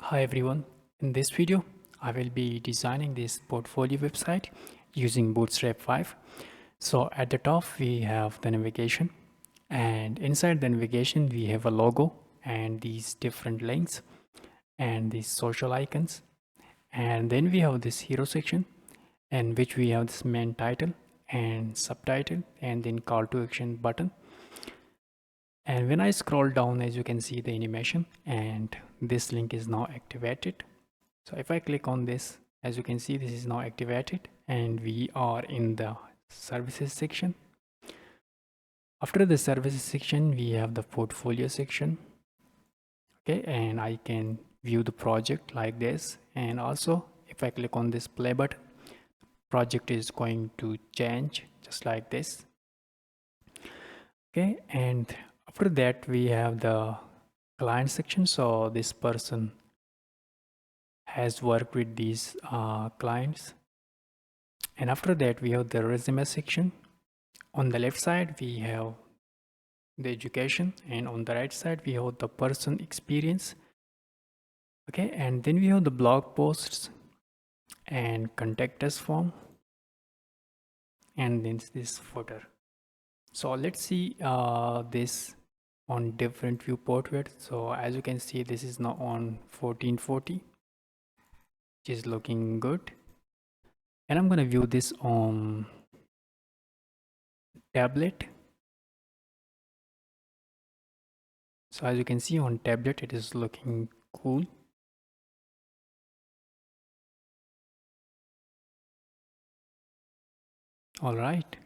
Hi everyone, in this video I will be designing this portfolio website using Bootstrap 5. So at the top we have the navigation, and inside the navigation we have a logo and these different links and these social icons, and then we have this hero section in which we have this main title and subtitle and then call to action button. And when I scroll down, as you can see the animation, and this link is now activated. So if I click on this, as you can see, this is now activated and we are in the services section. After the services section, we have the portfolio section. Okay, and I can view the project like this. And also if I click on this play button, project is going to change just like this. Okay, and after that we have the client section. So this person has worked with these clients. And after that we have the resume section. On the left side we have the education, and on the right side we have the person experience. Okay, and then we have the blog posts and contact us form, and then this footer. So let's see this on different viewport width. So as you can see, this is now on 1440, which is looking good. And I'm going to view this on tablet. So as you can see on tablet, it is looking cool. All right.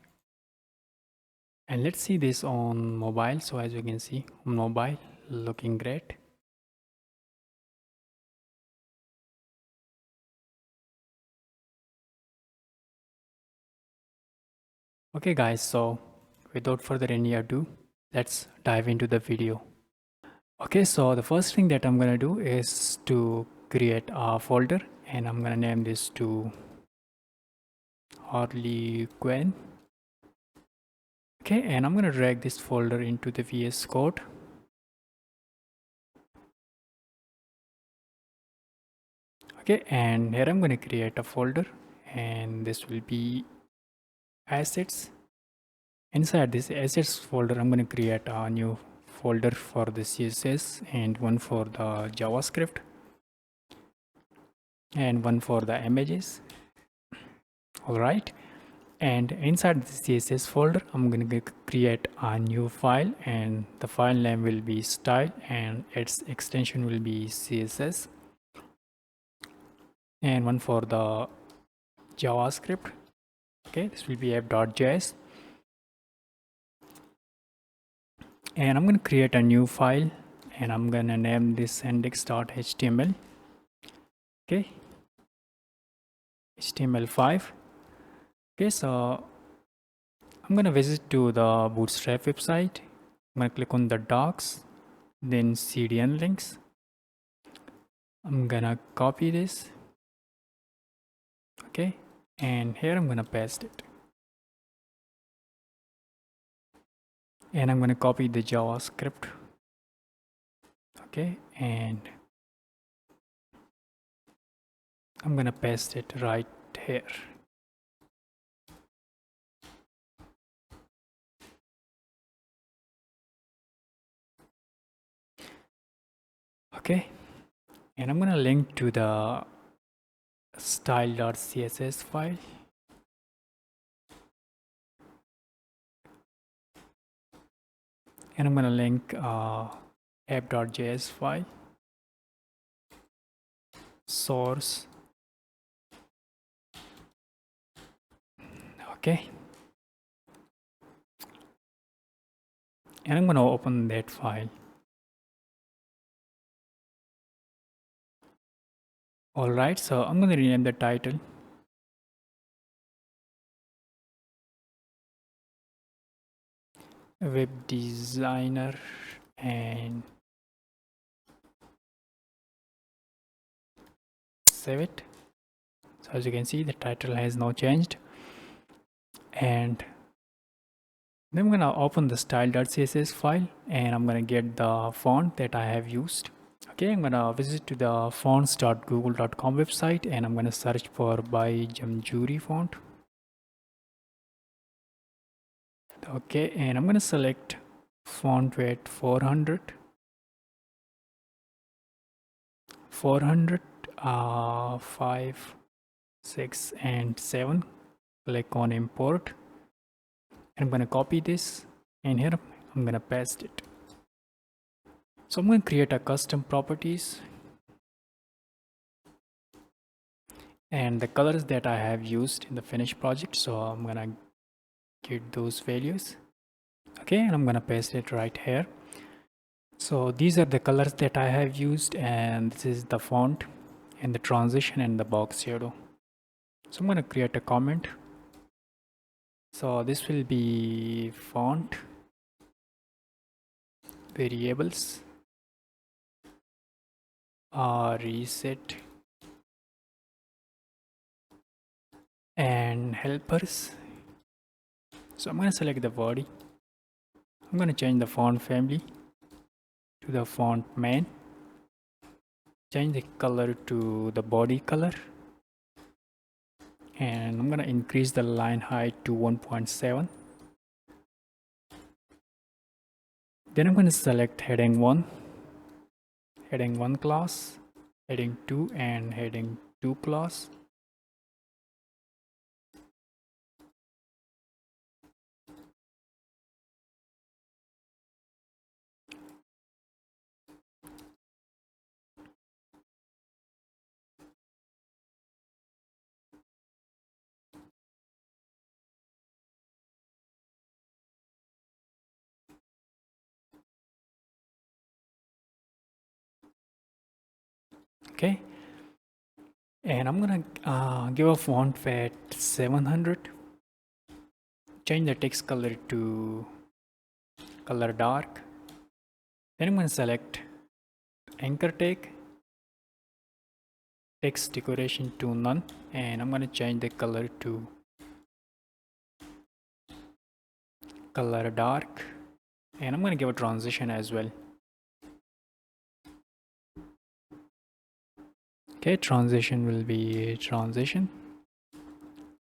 And let's see this on mobile. So as you can see on mobile, looking great. Okay guys, so without further any ado, let's dive into the video. Okay, so the first thing that I'm gonna do is to create a folder, and I'm gonna name this to Harley Quinn. Okay, and I'm gonna drag this folder into the VS Code. Okay, and here I'm gonna create a folder, and this will be assets. Inside this assets folder, I'm gonna create a new folder for the CSS and one for the JavaScript and one for the images. All right, and inside the CSS folder I'm going to create a new file, and the file name will be style and its extension will be CSS, and one for the JavaScript. Okay, this will be app.js, and I'm going to create a new file and I'm going to name this index.html. okay, HTML5. okay, so I'm going to visit to the Bootstrap website. I'm going to click on the docs, then CDN links. I'm gonna copy this. Okay, and here I'm gonna paste it, and I'm gonna copy the JavaScript. Okay, and I'm gonna paste it right here. Okay, and I'm gonna link to the style.css file. And I'm gonna link app.js file, source. Okay, and I'm gonna open that file. All right, so I'm gonna rename the title web designer, and save it. So as you can see, the title has now changed, and then I'm gonna open the style.css file, and I'm gonna get the font that I have used. Okay, I'm gonna visit to the fonts.google.com website and I'm gonna search for by Jamjuri font. Okay, and I'm gonna select font weight 400, 5, 6 and 7. Click on import and I'm gonna copy this and here I'm gonna paste it. So I'm gonna create a custom properties and the colors that I have used in the finished project. So I'm gonna get those values. Okay, and I'm gonna paste it right here. So these are the colors that I have used and this is the font and the transition and the box shadow. So I'm gonna create a comment. So this will be font variables reset and helpers. So I'm gonna select the body. I'm gonna change the font family to the font main. Change the color to the body color. And I'm gonna increase the line height to 1.7. Then I'm gonna select heading 1 class, heading 2 and heading 2 class. Okay, and I'm gonna give a font weight 700. Change the text color to color dark. Then I'm gonna select anchor tag, text decoration to none, and I'm gonna change the color to color dark, and I'm gonna give a transition as well. Okay, transition will be transition,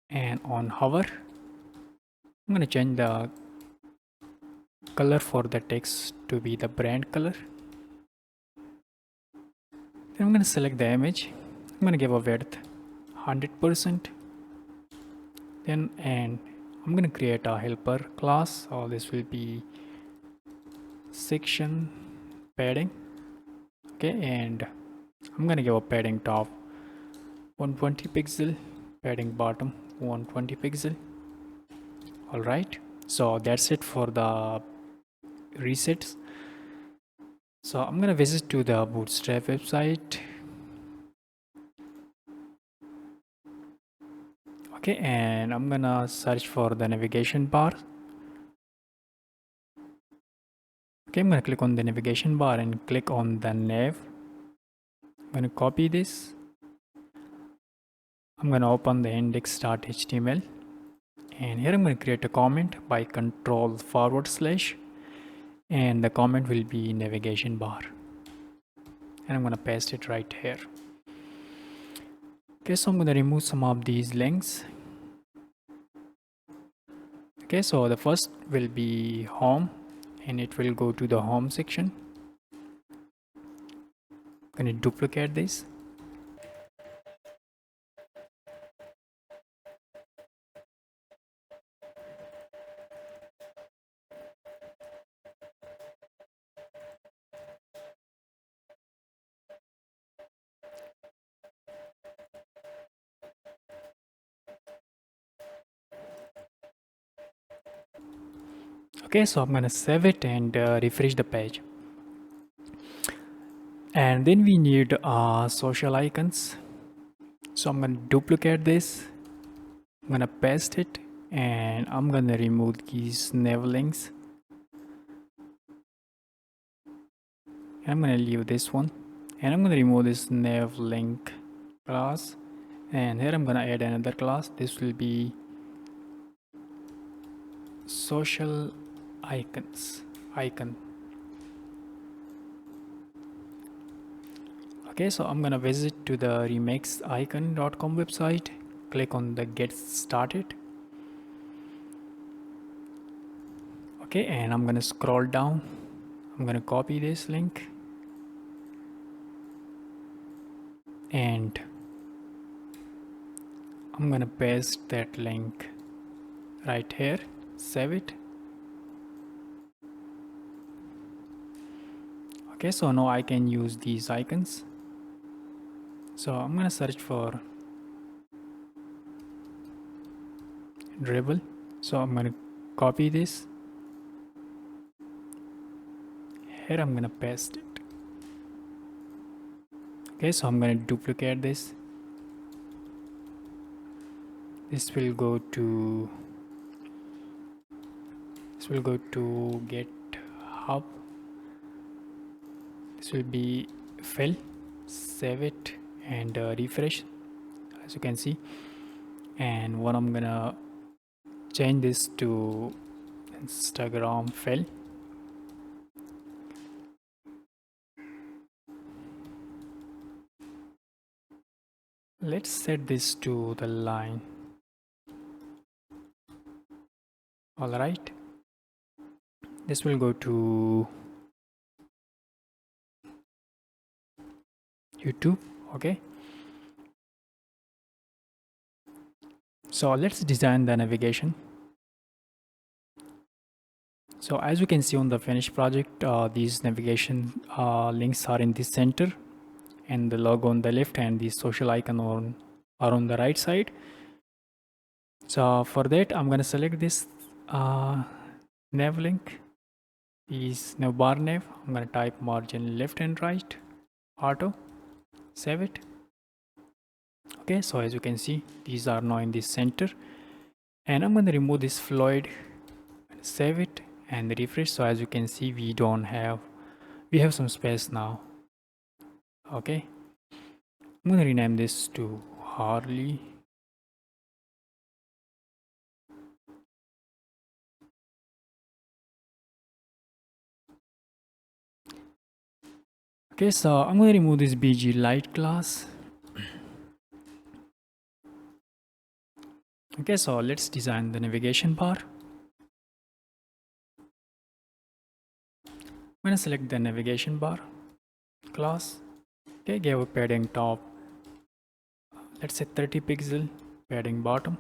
and on hover I'm gonna change the color for the text to be the brand color. Then I'm gonna select the image. I'm gonna give a width 100%. Then and I'm gonna create a helper class. So this will be section padding. Okay, and I'm gonna give a padding top 120 pixel, padding bottom 120 pixel. All right, so that's it for the resets. So I'm gonna visit to the Bootstrap website. Okay, and I'm gonna search for the navigation bar. Okay, I'm gonna click on the navigation bar and click on the nav. I'm gonna copy this. I'm gonna open the index.html and here I'm gonna create a comment by control/, and the comment will be navigation bar and I'm gonna paste it right here. Okay, so I'm gonna remove some of these links. Okay, so the first will be home and it will go to the home section. I'm gonna duplicate this. Okay, so I'm gonna save it and refresh the page. And then we need social icons. So I'm gonna duplicate this. I'm gonna paste it and I'm gonna remove these nav links. And I'm gonna leave this one. And I'm gonna remove this nav link class. And here I'm gonna add another class. This will be social icon. Okay, so I'm gonna visit to the remixicon.com website, click on the get started. Okay, and I'm gonna scroll down. I'm gonna copy this link and I'm gonna paste that link right here, save it. Okay, so now I can use these icons. So I'm gonna search for dribble. So I'm gonna copy this. Here I'm gonna paste it. Okay, so I'm gonna duplicate this. This will go to GitHub. This will be fill, save it and refresh, as you can see. And what I'm gonna change this to Instagram fill. Let's set this to the line. All right, this will go to YouTube. Okay, so let's design the navigation. So as you can see on the finished project, these navigation links are in the center and the logo on the left and the social icon are on the right side. So for that, I'm gonna select this nav link, is nav bar nav. I'm gonna type margin left and right, auto, save it. Okay, so as you can see, these are now in the center, and I'm gonna remove this floyd, save it and refresh. So as you can see, we have some space now. Okay, I'm gonna rename this to Harley. Okay, so I'm going to remove this BG light class. Okay, so let's design the navigation bar. I'm going to select the navigation bar class. Okay, give a padding top, let's say 30 pixel, padding bottom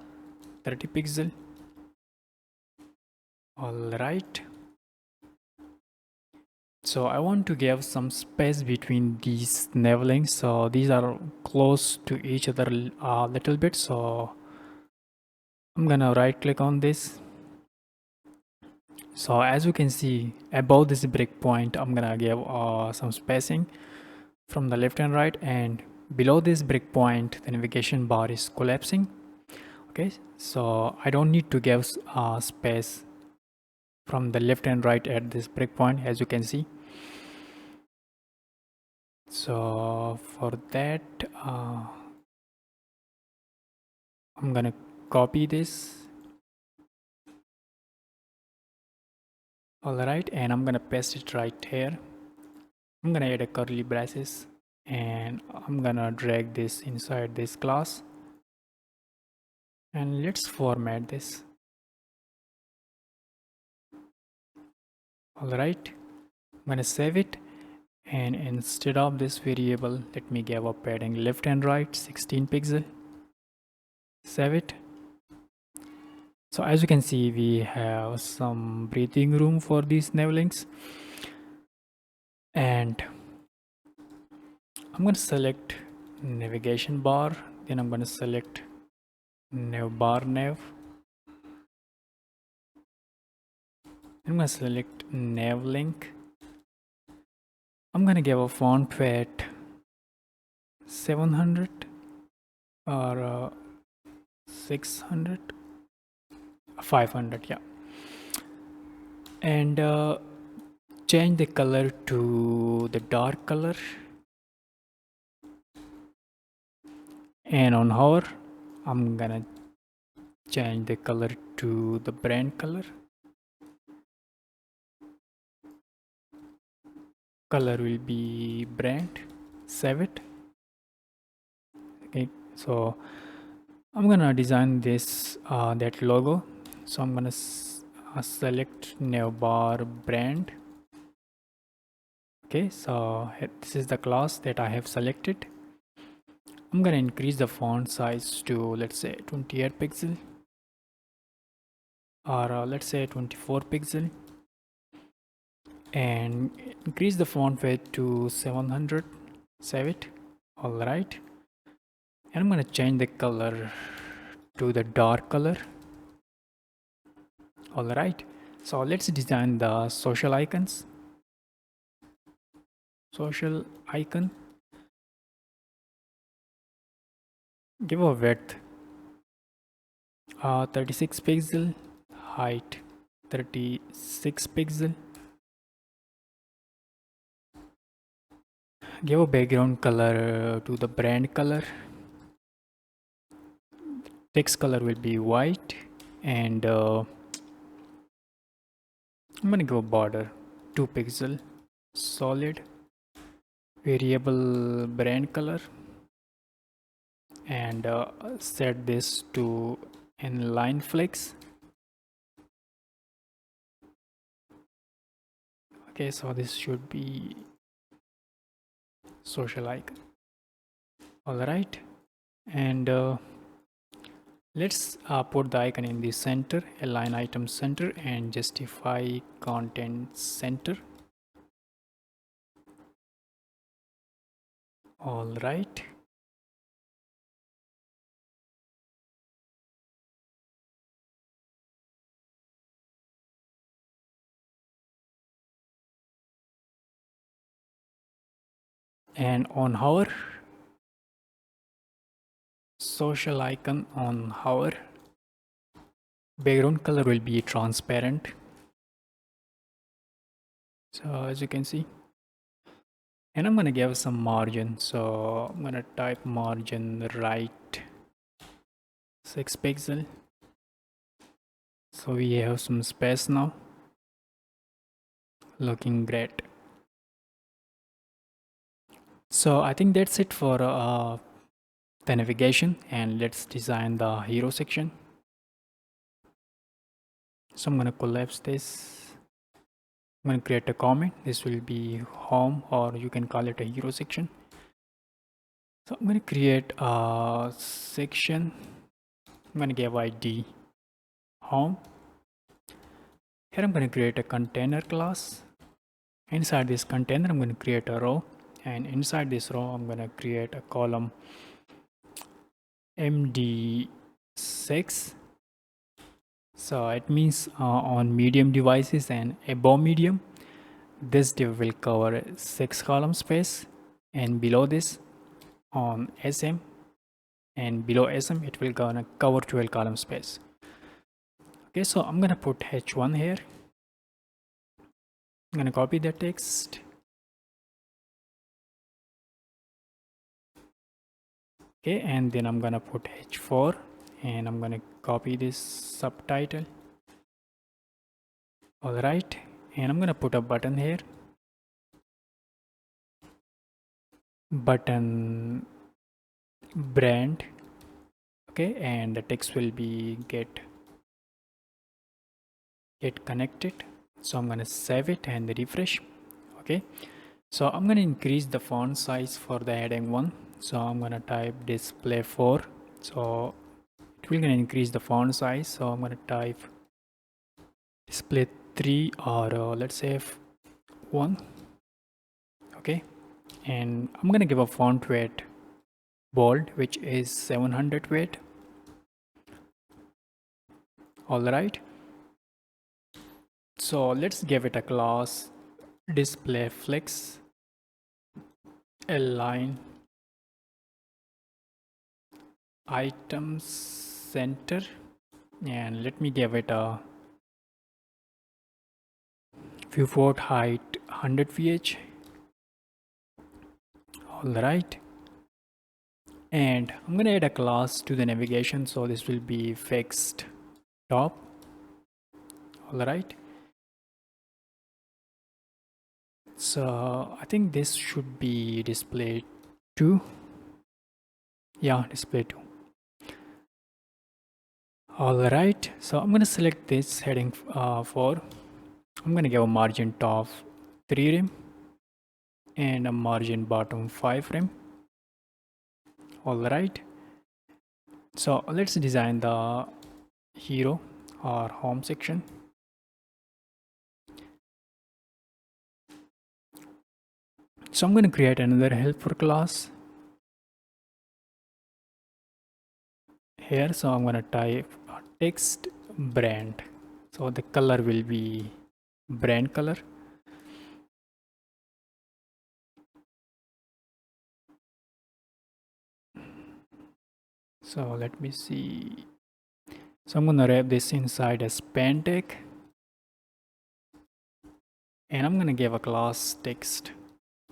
30 pixel. All right, so I want to give some space between these nav links, so these are close to each other a little bit. So I'm gonna right click on this. So as you can see, above this breakpoint, I'm gonna give some spacing from the left and right, and below this breakpoint the navigation bar is collapsing. Okay, so I don't need to give space from the left and right at this breakpoint, as you can see. So for that, I'm gonna copy this. All right, and I'm gonna paste it right here. I'm gonna add a curly braces and I'm gonna drag this inside this class, and let's format this. All right, I'm gonna save it, and instead of this variable, let me give a padding left and right 16 pixel. Save it. So as you can see, we have some breathing room for these nav links, and I'm going to select navigation bar, then I'm going to select nav bar nav. I'm going to select nav link. I'm going to give a font weight 700 or 600, 500, yeah, and change the color to the dark color, and on hover I'm gonna change the color to the brand color. Color will be brand save it. Okay, so I'm gonna design this that logo. So I'm gonna select navbar brand. Okay, so this is the class that I have selected. I'm gonna increase the font size to, let's say, 28 pixel, or let's say 24 pixel, and increase the font weight to 700. Save it. All right, and I'm gonna change the color to the dark color. All right, so let's design the social icons. Social icon, give a width 36 pixel, height 36 pixel, give a background color to the brand color. Text color will be white, and I'm gonna give a border 2 pixel, solid, variable brand color, and set this to inline flex. Okay, so this should be social icon. All right, and let's put the icon in the center, align item center, and justify content center. All right, and on hover, social icon on hover, background color will be transparent. So as you can see, and I'm gonna give some margin. So I'm gonna type margin right 6 pixel. So we have some space now. Looking great. So I think that's it for the navigation, and let's design the hero section. So I'm gonna collapse this. I'm gonna create a comment. This will be home, or you can call it a hero section. So I'm gonna create a section. I'm gonna give ID home. Here I'm gonna create a container class. Inside this container, I'm gonna create a row, and inside this row, I'm gonna create a column MD6. So it means on medium devices and above medium, this div will cover 6 column space, and below this on SM and below SM it will gonna cover 12 column space. Okay, so I'm gonna put H1 here. I'm gonna copy the text. Okay, and then I'm gonna put H4, and I'm gonna copy this subtitle. All right, and I'm gonna put a button here. Button brand. Okay, and the text will be get connected. So I'm gonna save it and refresh. Okay, so I'm gonna increase the font size for the heading one. So I'm gonna type display 4. So it will gonna increase the font size. So I'm gonna type display 3, or let's say 1. Okay, and I'm gonna give a font weight bold, which is 700 weight. All right, so let's give it a class display flex align items center, and let me give it a viewport height 100 vh. All right, and I'm gonna add a class to the navigation, so this will be fixed top. All right, so I think this should be displayed 2. Yeah, display 2. Alright, so I'm gonna select this heading 4. I'm gonna give a margin top 3 rem and a margin bottom 5 rem. Alright, so let's design the hero or home section. So I'm going to create another helper class here. So I'm going to type text brand. So the color will be brand color. So let me see. So I'm going to wrap this inside a span tag. And I'm going to give a class text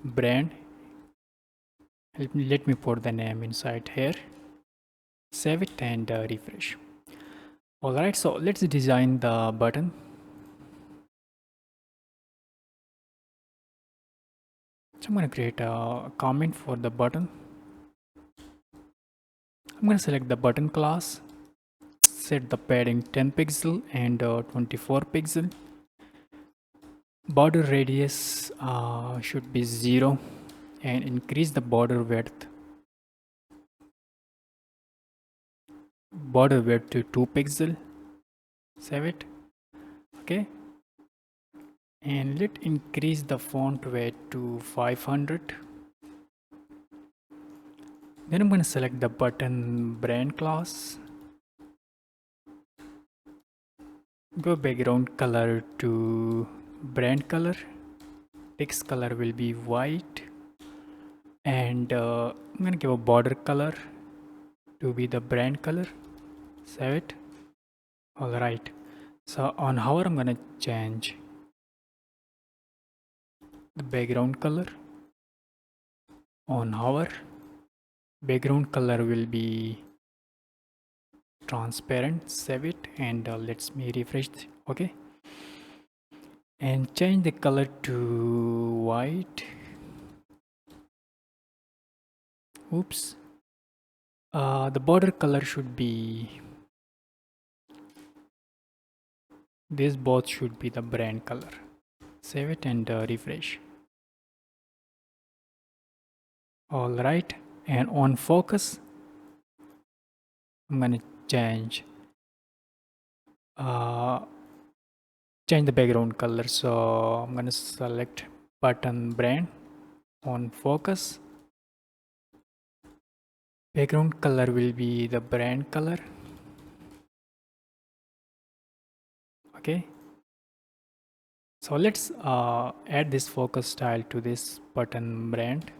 brand. Let me put the name inside here. Save it and refresh. Alright, so let's design the button. So I'm going to create a comment for the button. I'm going to select the button class, set the padding 10 pixel and 24 pixel. Border radius should be 0 and increase the border width to 2 pixel. Save it. Okay, and let increase the font weight to 500. Then I'm going to select the button brand class, go background color to brand color, text color will be white, and I'm going to give a border color to be the brand color. Save it. Alright, so on hover I'm going to change the background color. On hover, background color will be transparent. Save it and let's me refresh. Okay, and change the color to white. Oops, the border color should be this, both should be the brand color. Save it and refresh. Alright, and on focus I'm gonna change the background color. So I'm gonna select button brand. On focus, background color will be the brand color. Okay, so let's add this focus style to this button brand.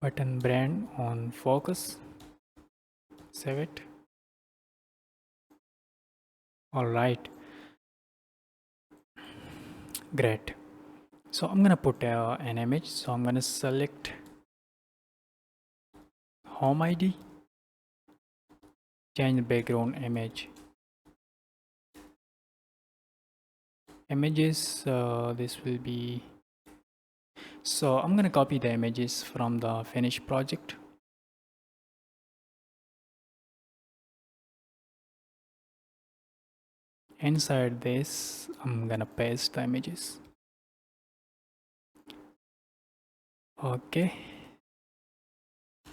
Button brand on focus. Save it. All right, great. So I'm gonna put an image. So I'm gonna select home ID, change the background image. Images, this will be, so I'm gonna copy the images from the finished project. Inside this I'm gonna paste the images. Okay,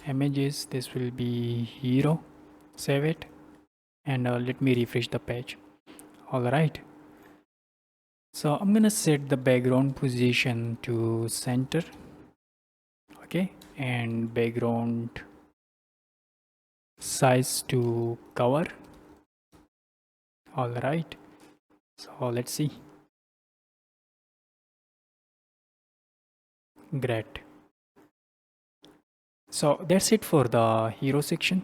images, this will be hero. Save it and let me refresh the page. All right, so I'm gonna set the background position to center. Okay, and background size to cover. All right, so let's see. Great. So that's it for the hero section.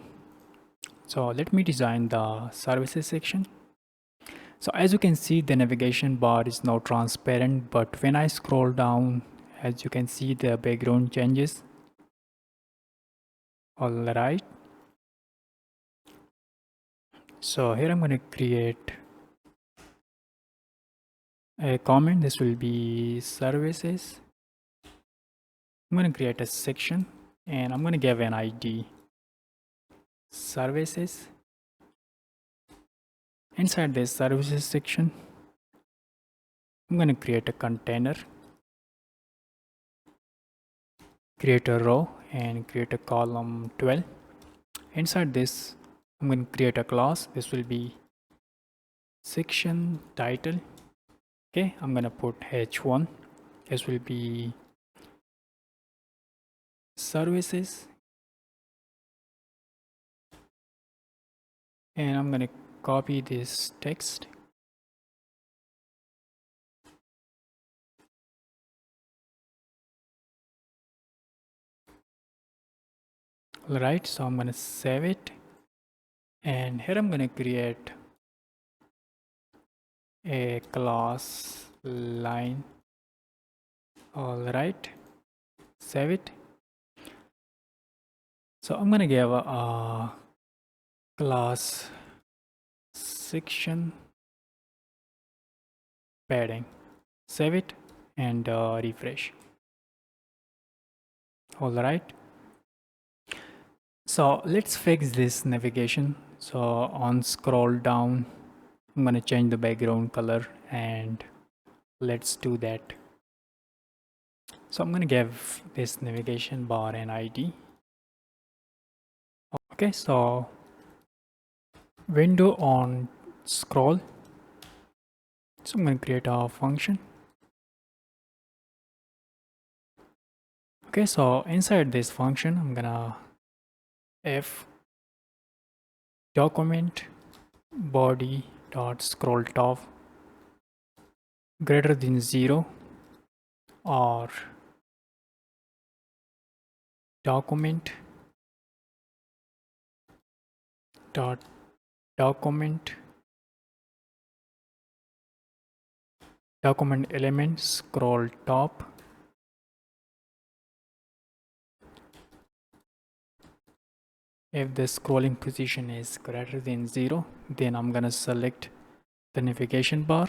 So let me design the services section. So as you can see, the navigation bar is now transparent, but when I scroll down, as you can see, the background changes. All right, so here I'm going to create a comment. This will be services. I'm going to create a section and I'm going to give an ID services. Inside this services section, I'm going to create a container, create a row, and create a column 12. Inside this, I'm going to create a class. This will be section title. Okay, I'm going to put h1. This will be services, and I'm going to copy this text. Alright, so I'm going to save it, and here I'm going to create a class line. Alright, save it. So I'm going to give a class section padding. Save it and refresh. Alright, so let's fix this navigation. So on scroll down, I'm going to change the background color, and let's do that. So I'm going to give this navigation bar an ID. Okay, so window on scroll. So I'm going to create a function. Okay, so inside this function, I'm gonna f document body dot scroll top greater than 0, or document dot document element scroll top if the scrolling position is greater than 0. Then I'm gonna select the navigation bar,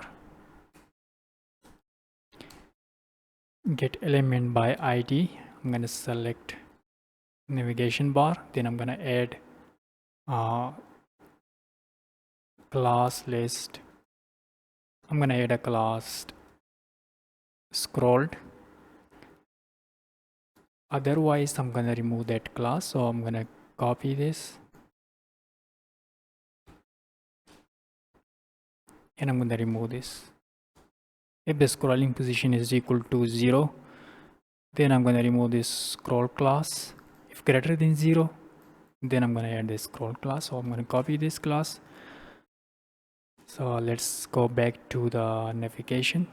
get element by ID. I'm gonna select navigation bar, then I'm gonna add class list. I'm gonna add a class scrolled. Otherwise, I'm gonna remove that class. So I'm gonna copy this, and I'm gonna remove this. If the scrolling position is equal to 0, then I'm gonna remove this scroll class. If greater than 0, then I'm gonna add this scroll class. So I'm gonna copy this class. So let's go back to the navigation.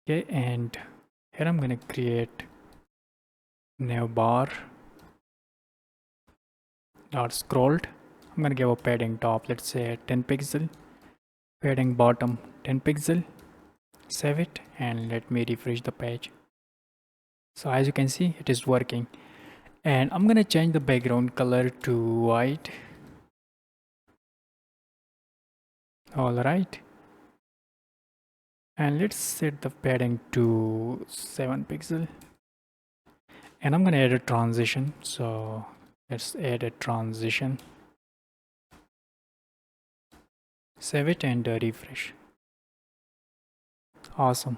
Okay, and here I'm gonna create nav bar dot scrolled. I'm gonna give a padding top, let's say 10 pixel, padding bottom 10 pixel. Save it and let me refresh the page. So as you can see, it is working, and I'm gonna change the background color to white. All right, and let's set the padding to 7 pixel, and I'm gonna add a transition. So let's add a transition, save it and refresh. Awesome.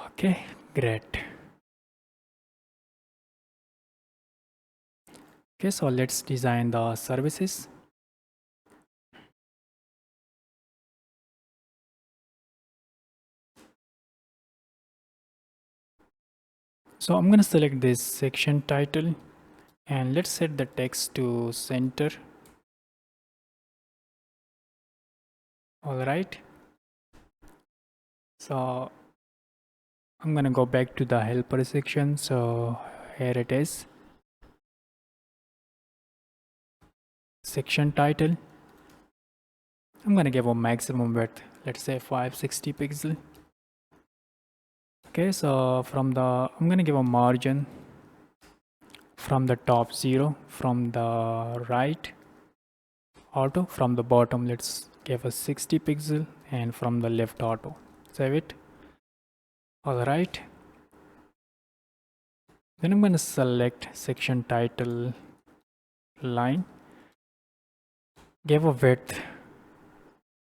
Okay, great. Okay, so let's design the services. So I'm going to select this section title, and let's set the text to center. All right. So I'm going to go back to the helper section. So here it is. Section title. I'm going to give a maximum width, let's say 560 pixel. Okay, so from the, I'm going to give a margin from the top 0, from the right auto, from the bottom let's give a 60 pixel, and from the left auto. save it. All right, then I'm going to select section title line, give a width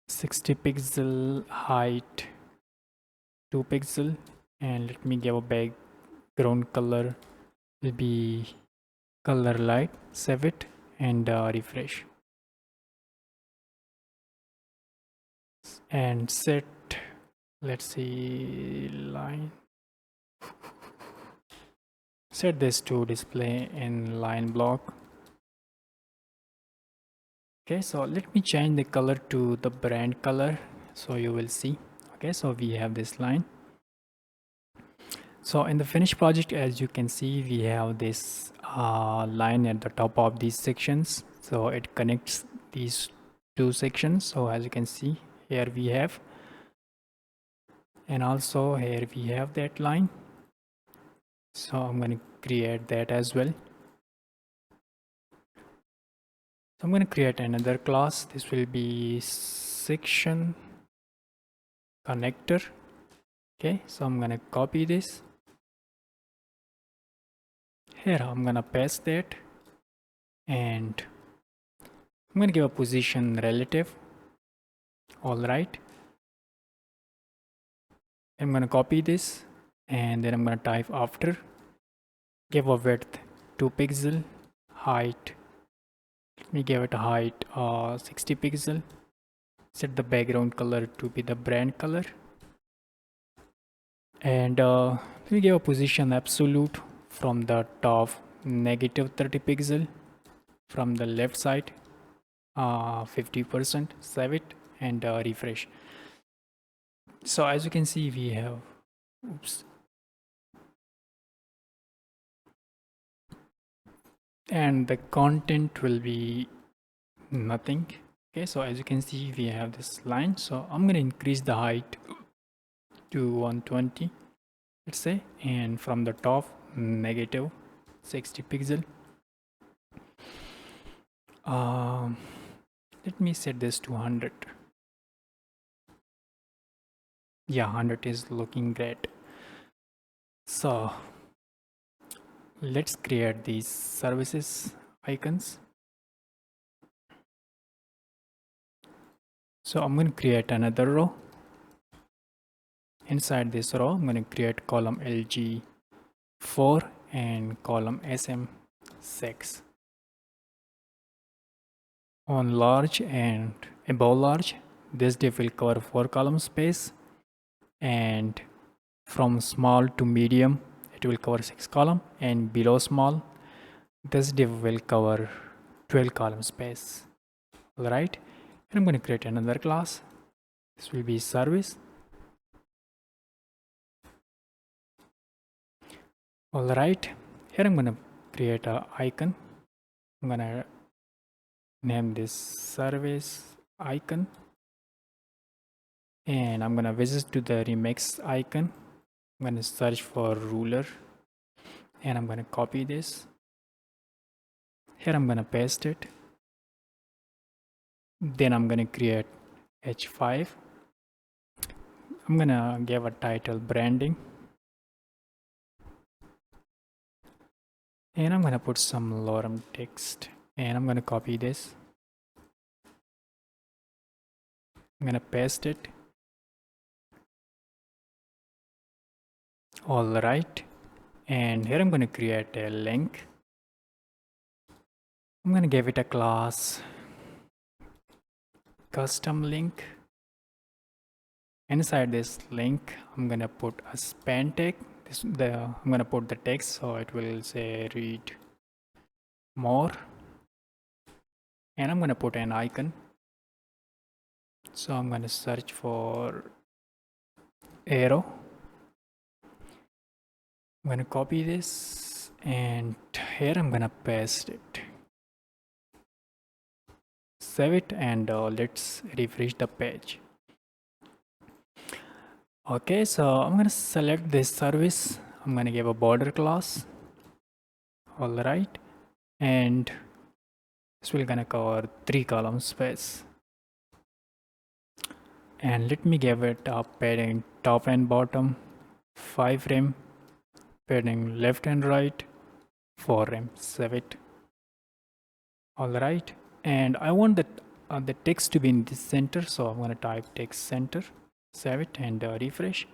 60 pixel, height 2 pixel, and let me give a background color will be color light. Save it and refresh and set, let's see, line, set this to display in line block. Okay, so let me change the color to the brand color so you will see. Okay, so we have this line. So in the finished project, as you can see, we have this line at the top of these sections. So it connects these two sections. So as you can see, here we have, and also here we have that line. So I'm going to create that as well. So I'm going to create another class. This will be section connector. Okay, so I'm going to copy this. Here I'm going to paste that, and I'm going to give a position relative. All right, I'm going to copy this, and then I'm going to type after, give a width 2 pixel, height, let me give it a height 60 pixel, set the background color to be the brand color, and let me give a position absolute from the top negative 30 pixel, from the left side 50%. Save it and refresh. So as you can see, we have, oops, and the content will be nothing. Okay, so as you can see, we have this line. So I'm going to increase the height to 120, let's say, and from the top negative 60 pixel. Let me set this to 100. Yeah, 100 is looking great. So let's create these services icons. So I'm going to create another row. Inside this row, I'm going to create column LG4 and column SM6. On large and above large, this div will cover 4 column space, and from small to medium, it will cover 6 column, and below small, this div will cover 12 column space. All right, and I'm going to create another class. This will be service. All right, here I'm going to create a icon. I'm going to name this service icon, and I'm going to visit to the remix icon. I'm going to search for ruler, and I'm going to copy this. Here I'm going to paste it. Then I'm going to create H5. I'm going to give a title branding, and I'm going to put some lorem text, and I'm going to copy this. I'm going to paste it. All right, and here I'm going to create a link. I'm going to give it a class custom link. Inside this link, I'm going to put a span tag. I'm going to put the text, so it will say read more, and I'm going to put an icon. So I'm going to search for arrow. I'm going to copy this, and here I'm going to paste it. Save it, and let's refresh the page. Okay, so I'm going to select this service. I'm going to give a border class. All right, and this will going to cover 3 column space. and let me give it a padding top and bottom 5 rem, padding left and right 4 rem. Save it. All right, and I want the text to be in the center, so I'm going to type text center. Save it and refresh.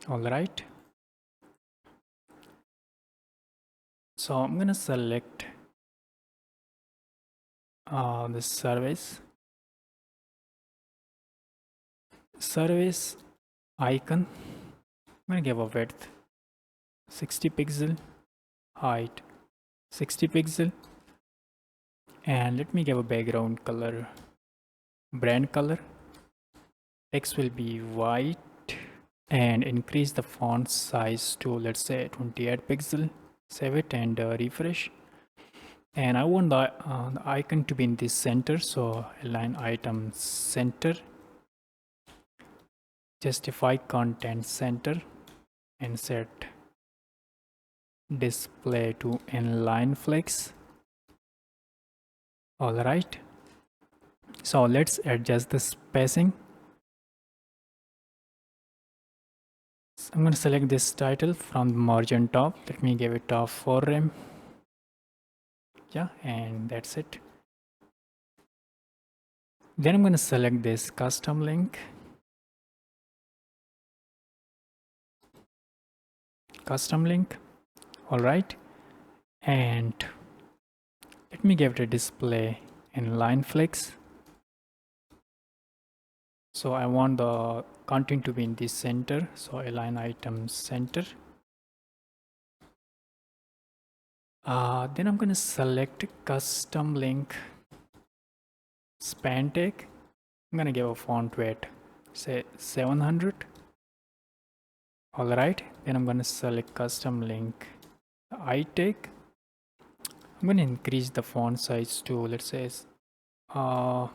All right, so I'm going to select the service icon. I'm going to give a width 60 pixel, height 60 pixel, and let me give a background color, brand color. Text will be white, and increase the font size to, let's say, 28 pixel. Save it and refresh. And I want the icon to be in the center, so align item center, justify content center, and set display to inline flex. All right, so let's adjust the spacing. So I'm going to select this title from the margin top. Let me give it a 4 rem. Yeah, and that's it. Then I'm going to select this custom link, all right, and let me give it a display inline flex. So I want the content to be in the center, so align item center. Then I'm going to select custom link span tag. I'm going to give a font weight, say 700. All right, then I'm going to select custom link I tag. I'm going to increase the font size to, let's say, I'm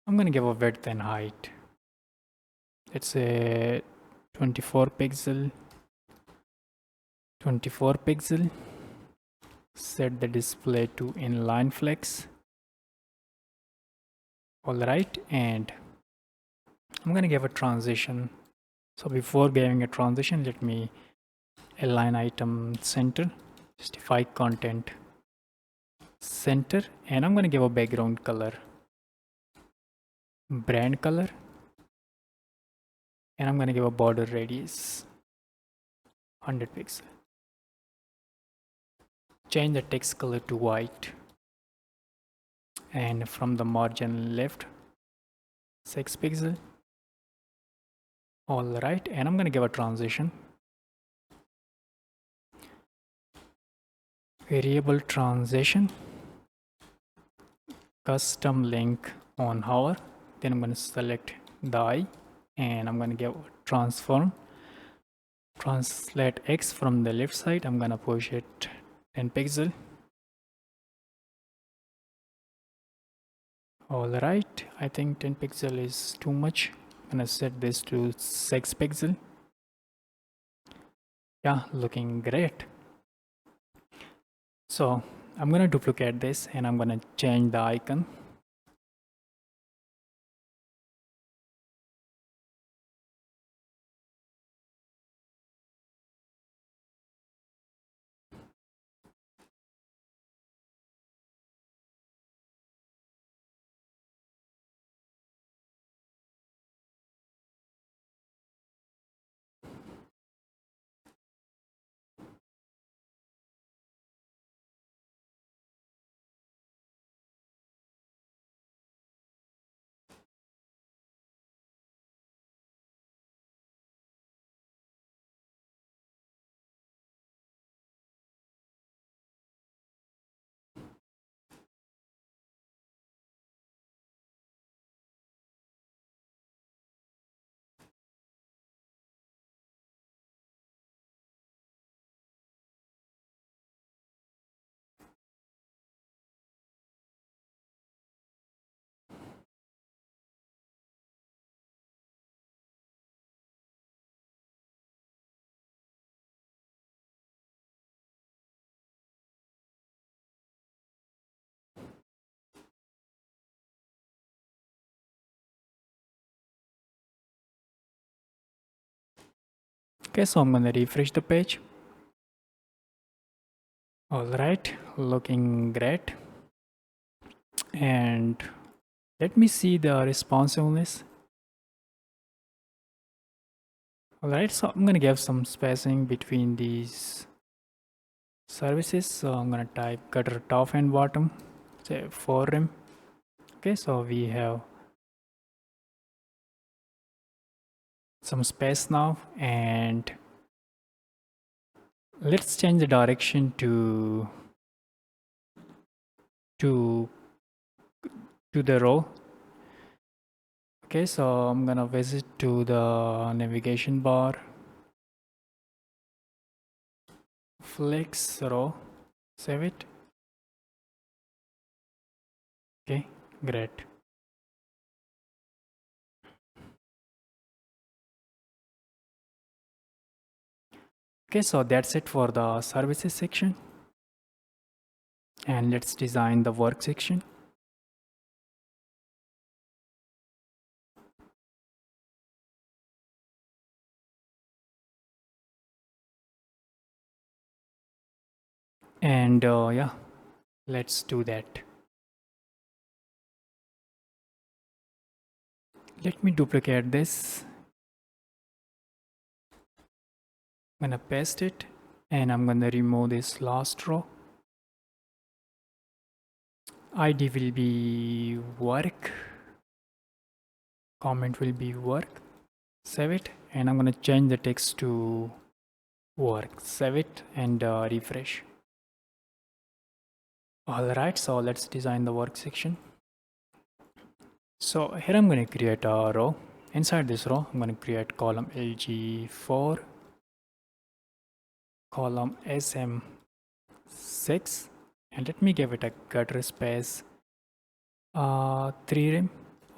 going to give a width and height, let's say 24 pixel. Set the display to inline flex. All right, and I'm going to give a transition. So before giving a transition, let me align item center, justify content center, and I'm going to give a background color, brand color, and I'm going to give a border radius 100 pixel. Change the text color to white, and from the margin left 6 pixel. All right, and I'm going to give a transition, variable transition, custom link on hover. Then I'm going to select the eye, and I'm going to give transform, translate X from the left side. I'm going to push it 10 pixel. All right, I think 10 pixel is too much. I'm going to set this to 6 pixel. Yeah, looking great. So I'm going to duplicate this, and I'm going to change the icon. Okay, so I'm gonna refresh the page. All right, looking great. And let me see the responsiveness. All right, so I'm gonna give some spacing between these services. So I'm gonna type gutter top and bottom, say 4 rem. Okay, so we have some space now, and let's change the direction to to the row. Okay, so I'm gonna visit to the navigation bar, flex row, save it. Okay, great. Okay, so that's it for the services section, and let's design the work section. And yeah, let's do that. Let me duplicate this. I'm gonna paste it, and I'm gonna remove this last row. ID will be work, comment will be work. Save it, and I'm gonna change the text to work. Save it and refresh. All right, so let's design the work section. So here I'm going to create a row. Inside this row, I'm going to create column LG4, column SM6, and let me give it a gutter space 3 rem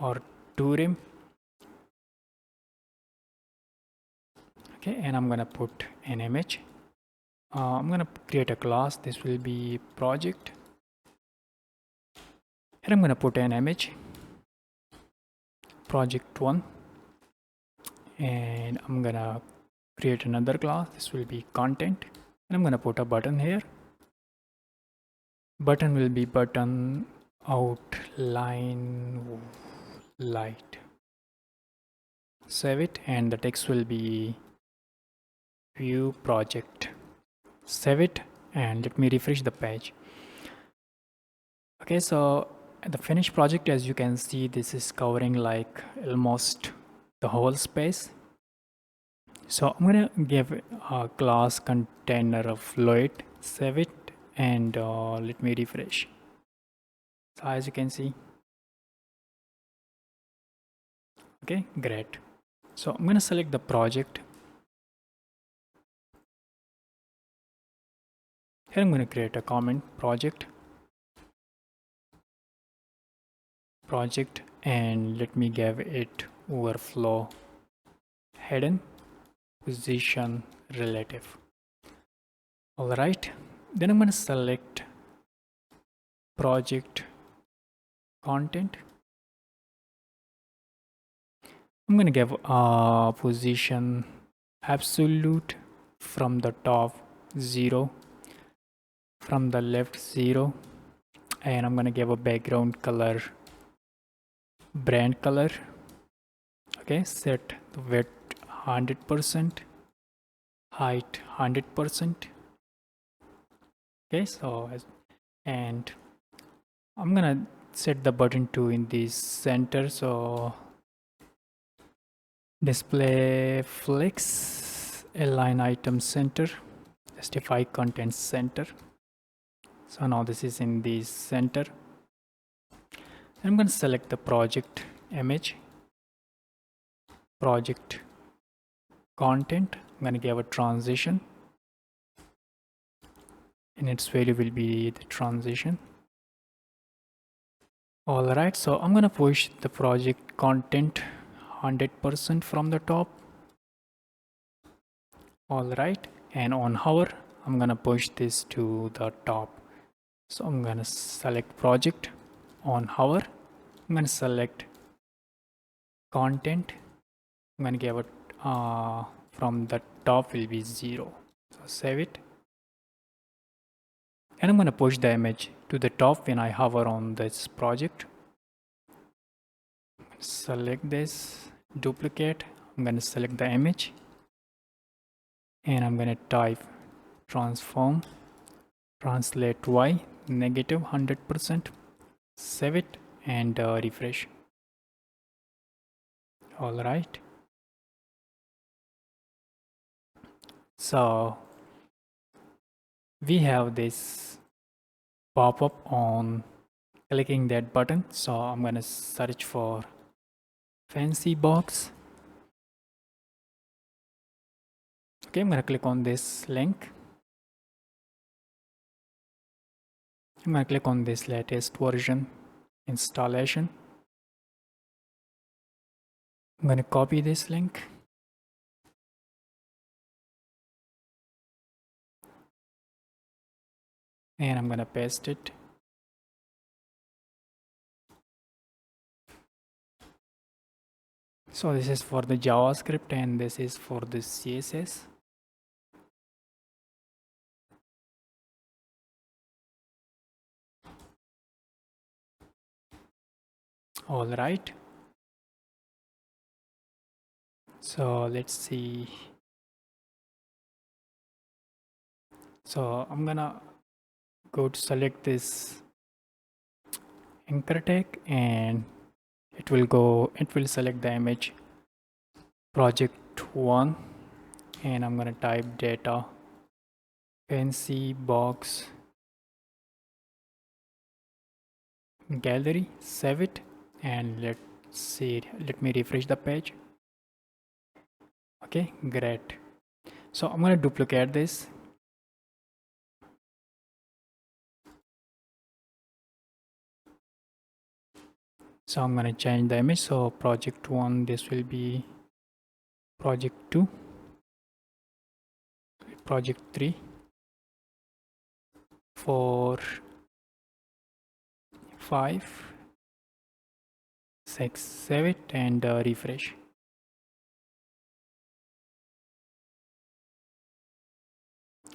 or 2 rem. Okay, and I'm going to put an image. I'm going to create a class. This will be project. Here I'm going to put an image, project1, and I'm going to create another class. This will be content, and I'm going to put a button here. Button will be button outline light. Save it, and the text will be view project. Save it, and let me refresh the page. Okay, so the finished project, as you can see, this is covering like almost the whole space. So I'm gonna give a class container of fluid. Save it, and let me refresh. So as you can see, okay, great. So I'm going to select the project. Here I'm going to create a comment project, and let me give it overflow hidden position relative. All right, then I'm going to select project content. I'm going to give a position absolute from the top 0, from the left 0, and I'm going to give a background color brand color. Okay, set the width 100%, height 100%. Okay, so and I'm gonna set the button to in the center, so display flex align item center, justify content center. So now this is in the center. I'm going to select the project image, project content. I'm going to give a transition, and its value will be the transition. All right, so I'm going to push the project content 100% from the top. All right, and on hover, I'm going to push this to the top. So I'm going to select project on hover. I'm going to select content. I'm going to give it from the top will be 0. So save it. And I'm going to push the image to the top when I hover on this project. Select this, duplicate. I'm going to select the image. And I'm going to type transform, translate y, negative 100%. Save it and refresh. All right. So we have this pop-up on clicking that button. So I'm going to search for fancy box. Okay, I'm going to click on this link. I'm going to click on this latest version installation. I'm going to copy this link. And I'm going to paste it. So this is for the JavaScript and this is for the CSS. All right. So let's see. So I'm gonna go to select this anchor tag and it will select the image project 1 and I'm gonna type data fancy box gallery, save it, and let's see, let me refresh the page. Okay, great. So I'm gonna duplicate this. So I'm gonna change the image. So project 1, this will be project 2, project 3, 4, 5, 6, save it and refresh.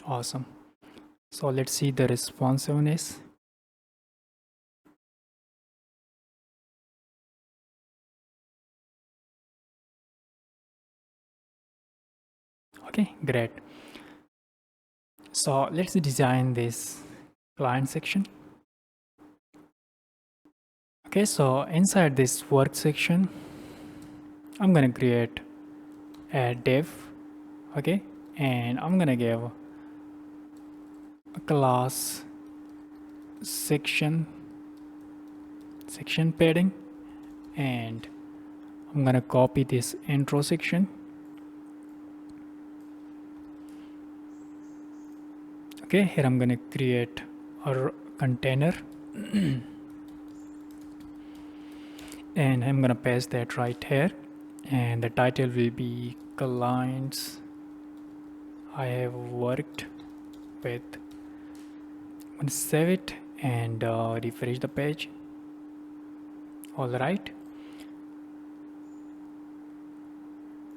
Awesome. So let's see the responsiveness. Okay, great. So let's design this client section. Okay, so inside this work section, I'm gonna create a div, okay, and I'm gonna give a class section padding, and I'm gonna copy this intro section. Okay, here I'm gonna create a container and I'm gonna paste that right here, and the title will be clients I have worked with. I'm gonna save it and refresh the page. All right.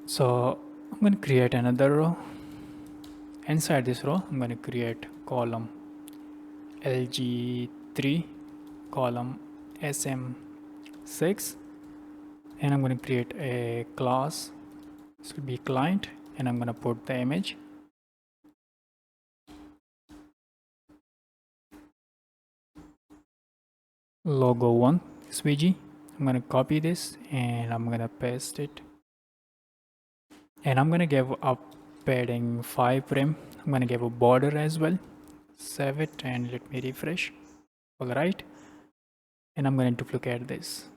So I'm going to create another row. Inside this row, I'm going to create column LG3, column SM6, and I'm going to create a class. This will be client, and I'm going to put the image. Logo 1 SVG. I'm going to copy this and I'm going to paste it. And I'm going to give a padding 5 prim. I'm going to give a border as well. Save it and let me refresh. All right. And I'm going to duplicate this.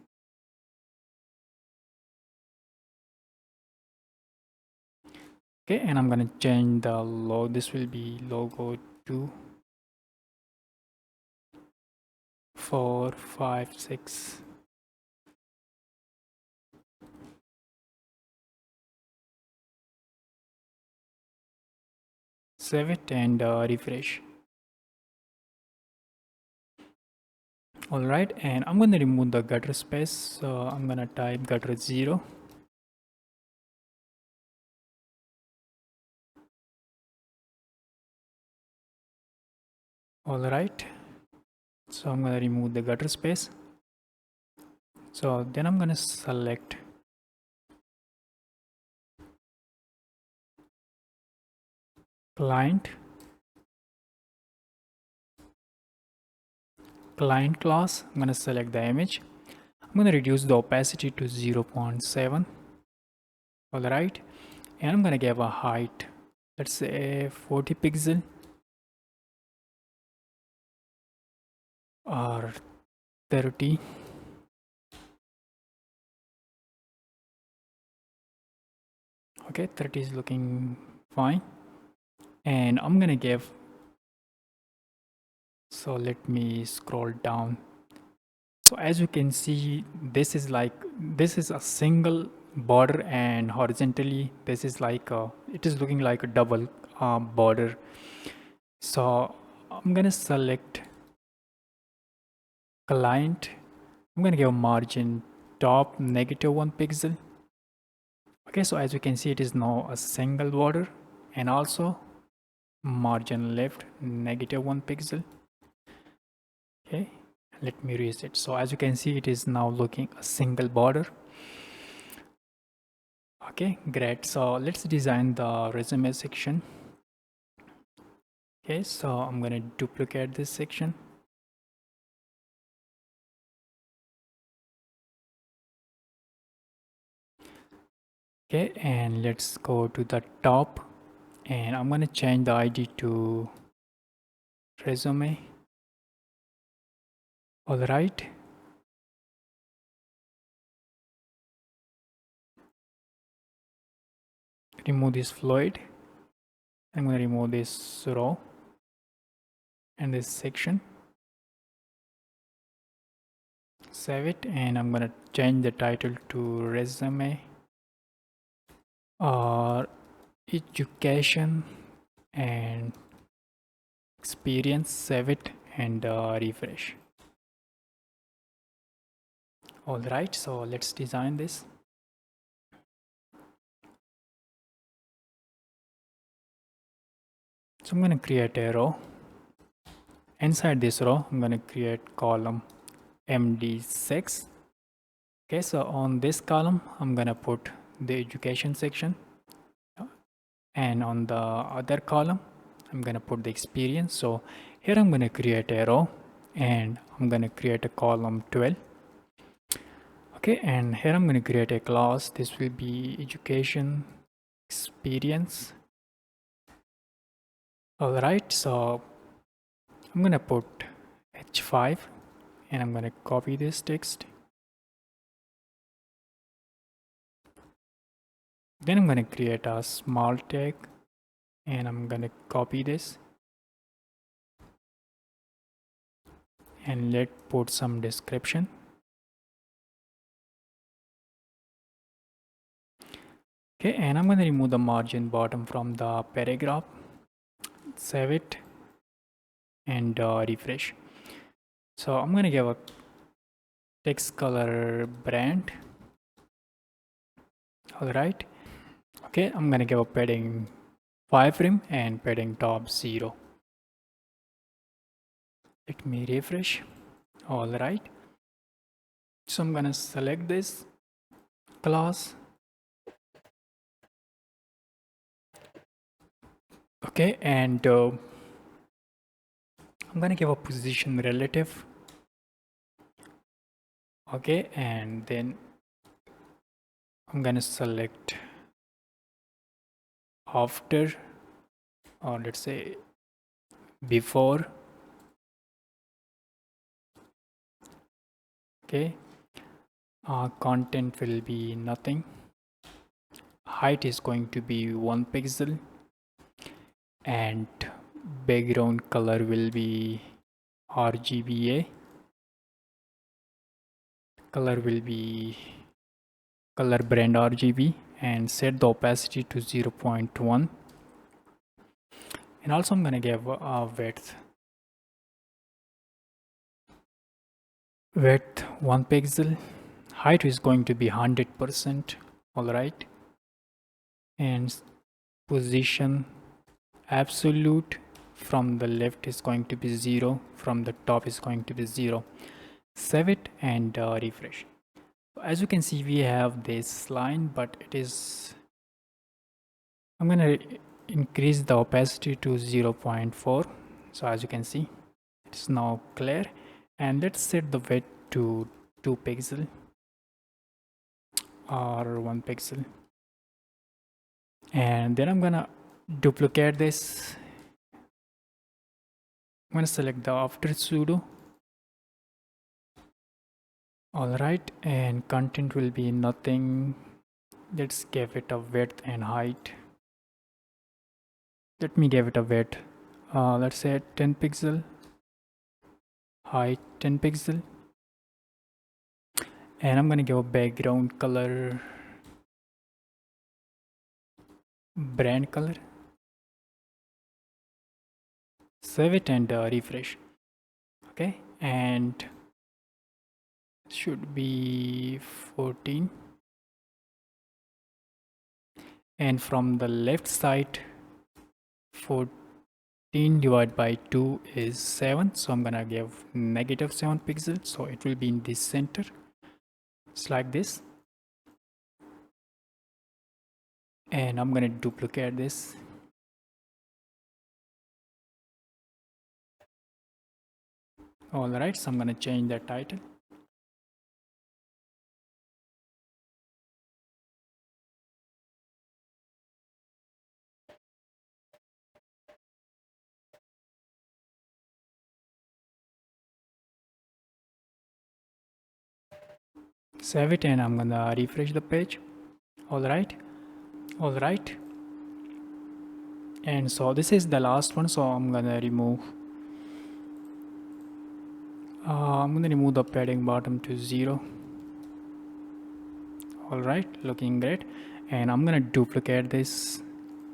Okay, and I'm going to change the logo. This will be logo 2, 4, 5, 6. Save it and refresh. All right, and I'm going to remove the gutter space. So I'm going to type gutter 0. All right, so I'm going to remove the gutter space. So then I'm going to select client class. I'm going to select the image. I'm going to reduce the opacity to 0.7. All right, and I'm going to give a height, let's say 40 pixel or 30. Okay, 30 is looking fine. And I'm going to give, so let me scroll down. So as you can see, this is a single border, and horizontally this is it is looking like a double border. So I'm gonna select client. I'm gonna give margin top -1 pixel. Okay, so as you can see, it is now a single border, and also margin left -1 pixel. Okay, let me erase it. So as you can see, it is now looking a single border. Okay, great. So let's design the resume section. Okay, so I'm going to duplicate this section. Okay, and let's go to the top, and I'm going to change the ID to resume. All right. Remove this float. I'm going to remove this row and this section. Save it, and I'm going to change the title to resume or education and experience. Save it and refresh. All right, so let's design this. So I'm going to create a row. Inside this row, I'm going to create column MD6. Okay, so on this column, I'm going to put the education section. And on the other column, I'm going to put the experience. So here I'm going to create a row, and I'm going to create a column 12. Okay, and here I'm going to create a class. This will be education experience. All right, so I'm going to put H5, and I'm going to copy this text. Then I'm going to create a small tag, and I'm going to copy this, and let's put some description. Okay, and I'm going to remove the margin bottom from the paragraph. Save it and refresh. So I'm going to give a text color brand. All right. Okay, I'm going to give a padding 5 rem and padding top 0. Let me refresh. All right. So I'm going to select this class. Okay, and I'm going to give a position relative. Okay, and then I'm going to select after, or let's say before. Okay, content will be nothing. Height is going to be 1 pixel, and background color will be RGBA. Color will be color brand RGB, and set the opacity to 0.1. And also I'm going to give a width 1 pixel. Height is going to be 100%. All right, and position absolute from the left is going to be 0, from the top is going to be 0. Save it and refresh. As you can see, we have this line, but it is, I'm gonna increase the opacity to 0.4. So as you can see, it's now clear. And let's set the width to 2 pixel or 1 pixel. And then I'm gonna duplicate this. I'm gonna select the after pseudo. Alright, and content will be nothing. Let's give it a width and height. Let me give it a width. Let's say 10 pixel, height 10 pixel, and I'm gonna give a background color, brand color. Save it and refresh. Okay, and should be 14. And from the left side, 14 divided by 2 is 7. So I'm gonna give negative 7 pixels. So it will be in this center. It's like this. And I'm gonna duplicate this. Alright, so I'm gonna change the title. Save it and I'm gonna refresh the page. Alright. And so this is the last one, so I'm gonna remove the padding bottom to 0. Alright, looking great. And I'm gonna duplicate this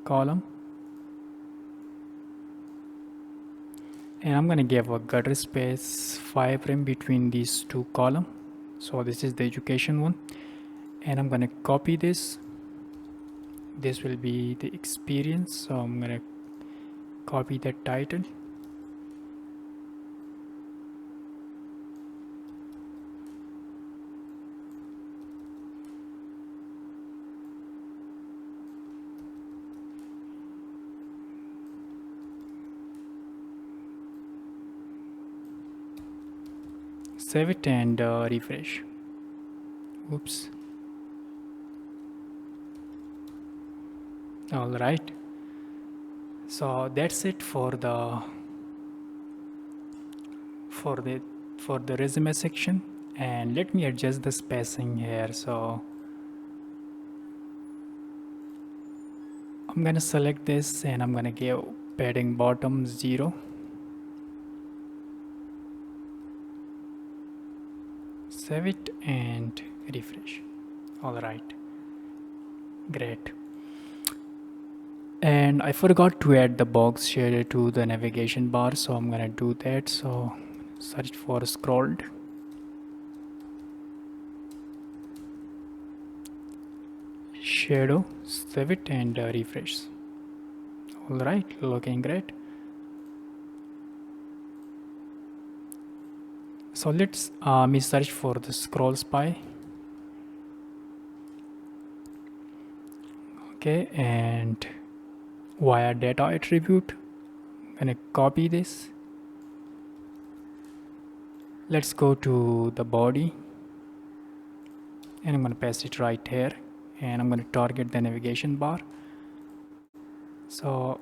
column, and I'm gonna give a gutter space 5 rem between these two columns. So this is the education one, and I'm gonna copy this. This will be the experience, so I'm gonna copy the title. Save it and refresh. Oops. All right, so that's it for the resume section. And let me adjust the spacing here. So I'm gonna select this and I'm gonna give padding bottom 0. Save it and refresh. All right, great. And I forgot to add the box shader to the navigation bar, so I'm gonna do that. So search for scrolled, shadow, save it and refresh. All right, looking great. So let's me search for the scroll spy. Okay, and via data attribute, I'm gonna copy this. Let's go to the body, and I'm gonna paste it right here, and I'm gonna target the navigation bar. So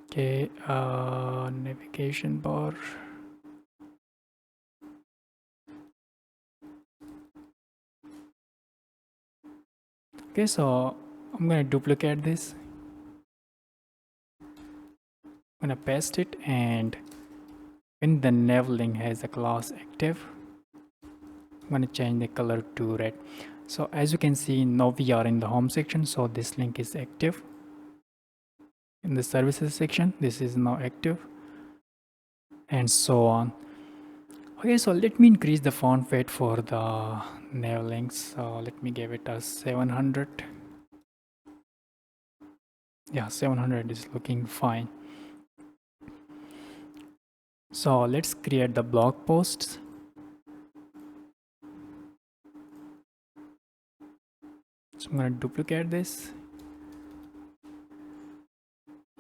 okay, navigation bar. Okay, so I'm gonna duplicate this. I'm gonna paste it, and when the nav link has a class active, I'm gonna change the color to red. So as you can see, now we are in the home section, so this link is active. In the services section, this is now active, and so on. Okay, so let me increase the font weight for the nav links. So let me give it a 700. Yeah, 700 is looking fine. So let's create the blog posts. So I'm going to duplicate this.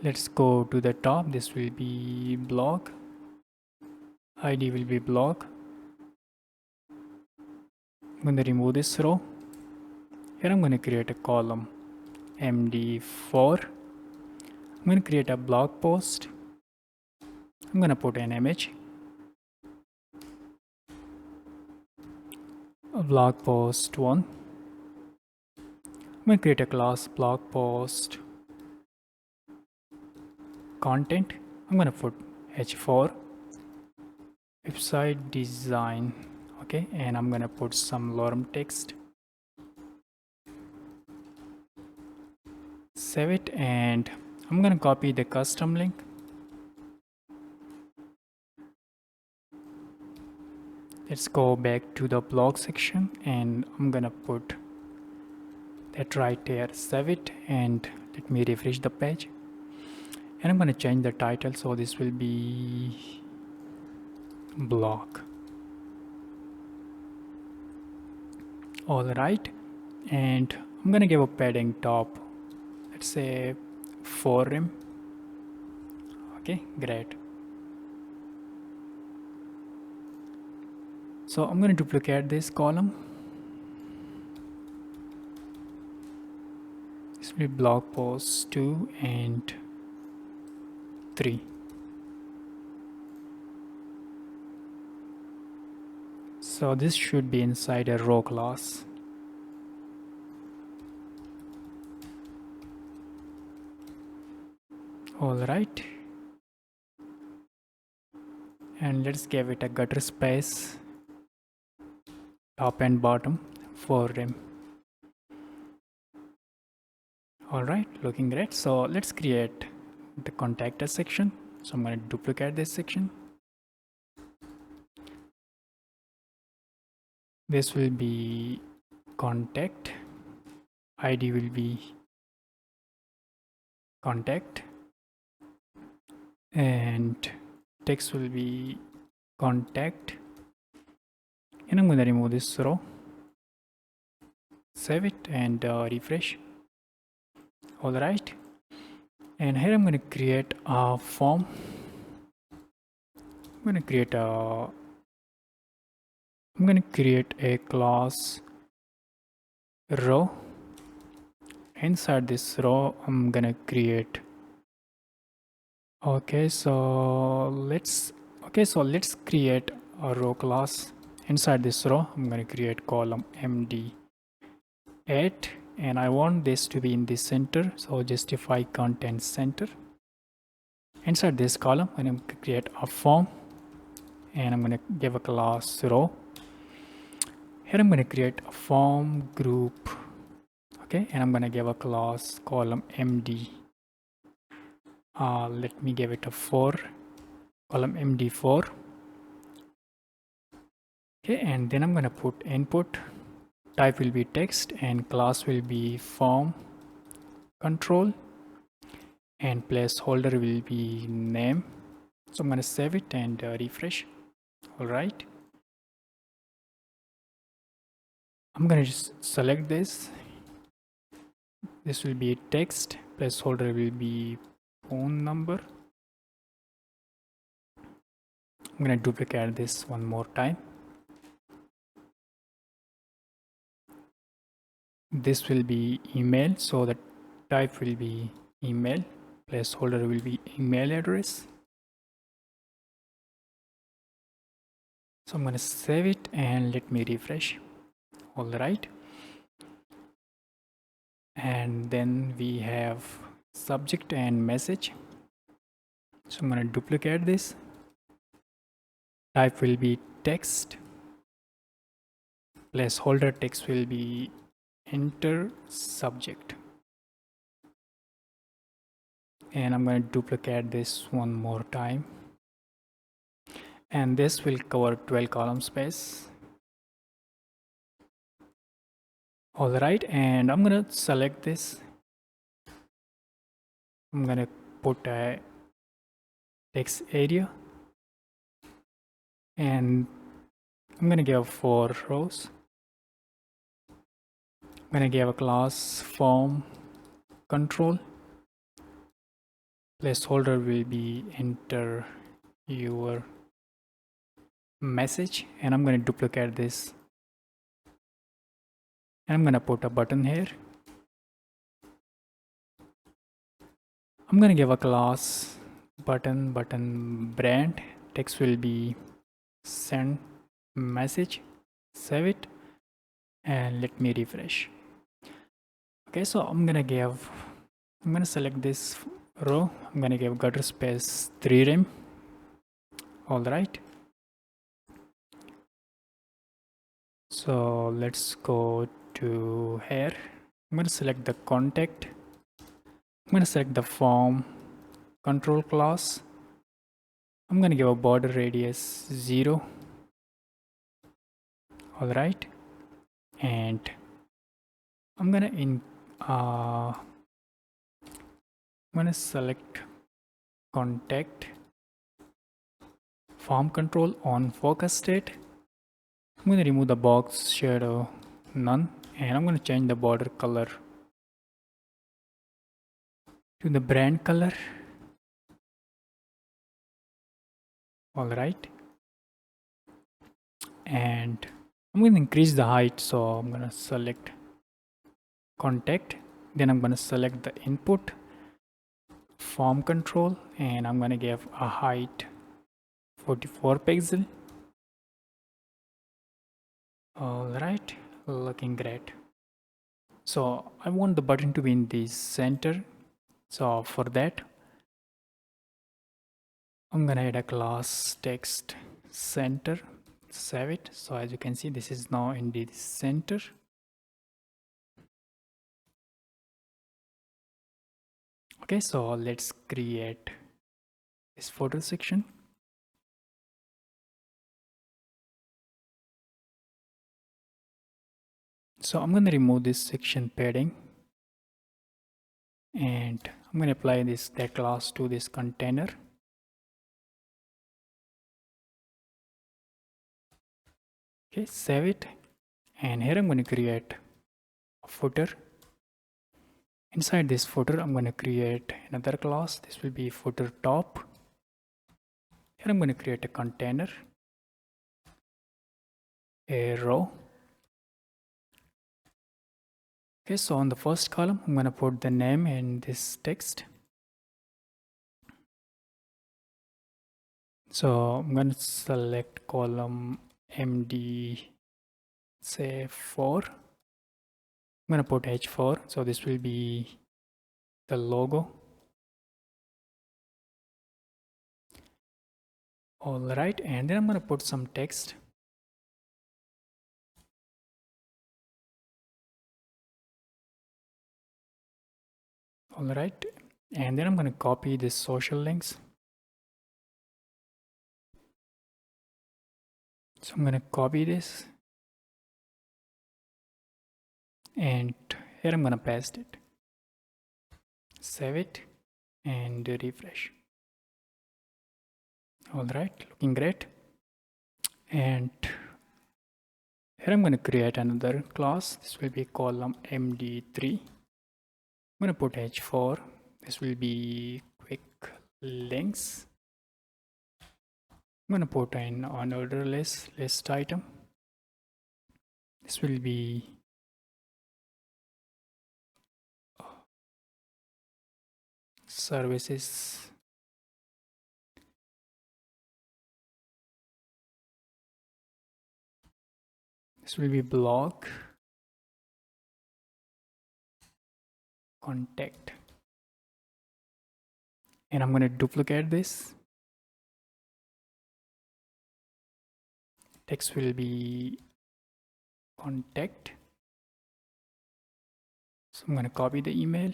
Let's go to the top. This will be blog. ID will be blog. I'm going to remove this row. Here I'm going to create a column MD4. I'm going to create a blog post. I'm going to put an image. A blog post 1. I'm going to create a class blog post content. I'm going to put H4 website design. Okay, and I'm going to put some lorem text. Save it, and I'm going to copy the custom link. Let's go back to the blog section, and I'm going to put that right here. Save it, and let me refresh the page. And I'm going to change the title, so this will be blog. All right, and I'm going to give a padding top, let's say 4 rem. Okay, great. So I'm going to duplicate this column. This will be blog post 2 and 3. So this should be inside a row class. All right, and let's give it a gutter space, top and bottom, 4 rem. All right, looking great. So let's create the contact us section. So I'm going to duplicate this section. This will be contact. ID will be contact, and text will be contact. And I'm going to remove this row. Save it and refresh. All right, and here I'm going to create a form. I'm going to create a class row. Inside this row I'm going to create, let's create a row class. Inside this row I'm going to create column MD8, and I want this to be in the center, so justify content center. Inside this column I'm going to create a form, and I'm going to give a class row. Here I'm going to create a form group. Okay, and I'm going to give a class column MD. Let me give it a 4, column MD4. Okay, and then I'm going to put input. Type will be text, and class will be form control, and placeholder will be name. So I'm going to save it and refresh. All right, I'm going to just select this. This will be text, placeholder will be phone number. I'm going to duplicate this one more time. This will be email, so the type will be email, placeholder will be email address. So I'm going to save it and let me refresh. All right, and then we have subject and message. So I'm going to duplicate this. Type will be text, placeholder text will be enter subject, and I'm going to duplicate this one more time, and this will cover 12 column space. All right, and I'm going to select this I'm gonna put a text area, and I'm gonna give 4 rows. I'm gonna give a class form control. Placeholder will be enter your message, and I'm gonna duplicate this, and I'm gonna put a button here. I'm gonna give a class button brand. Text will be send message. Save it and let me refresh. Okay, so I'm gonna select this row. I'm gonna give gutter space 3 rem. All right. So let's go to here. I'm gonna select the contact. I'm gonna select the form control class. I'm gonna give a border radius 0. All right, and I'm gonna select contact form control on focus state. I'm gonna remove the box shadow none, and I'm gonna change the border color to the brand color. All right, and I'm gonna increase the height, so I'm gonna select contact, then I'm gonna select the input form control, and I'm gonna give a height 44 pixel. All right, looking great. So I want the button to be in the center, so for that I'm gonna add a class text center. Save it. So as you can see, this is now in the center. Okay, so let's create this photo section. So I'm going to remove this section padding, and I'm going to apply that class to this container. Okay, save it, and here I'm going to create a footer. Inside this footer, I'm going to create another class. This will be footer top. Here I'm going to create a container, a row. Okay, so on the first column, I'm going to put the name and this text. So I'm going to select column MD, say 4. I'm going to put H4. So this will be the logo. All right, and then I'm going to put some text. All right, and then I'm going to copy this social links. So I'm going to copy this, and here I'm going to paste it. Save it and refresh. All right, looking great. And here I'm going to create another class. This will be column MD3. I'm going to put H4. This will be quick links. I'm going to put an unordered list item. This will be services. This will be blog contact, and I'm going to duplicate this. Text will be contact. So I'm going to copy the email.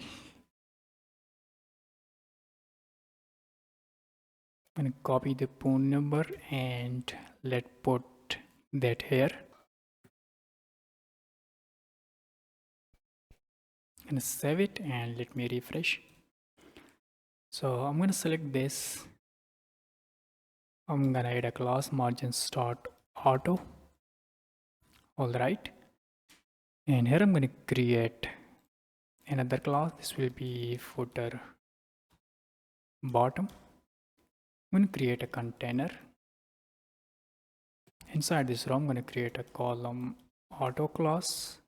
I'm going to copy the phone number, and let's put that here. I'm going to save it and let me refresh. So I'm going to select this. I'm going to add a class margin start auto. All right. And here I'm going to create another class. This will be footer bottom. I'm going to create a container. Inside this row, I'm going to create a column auto class.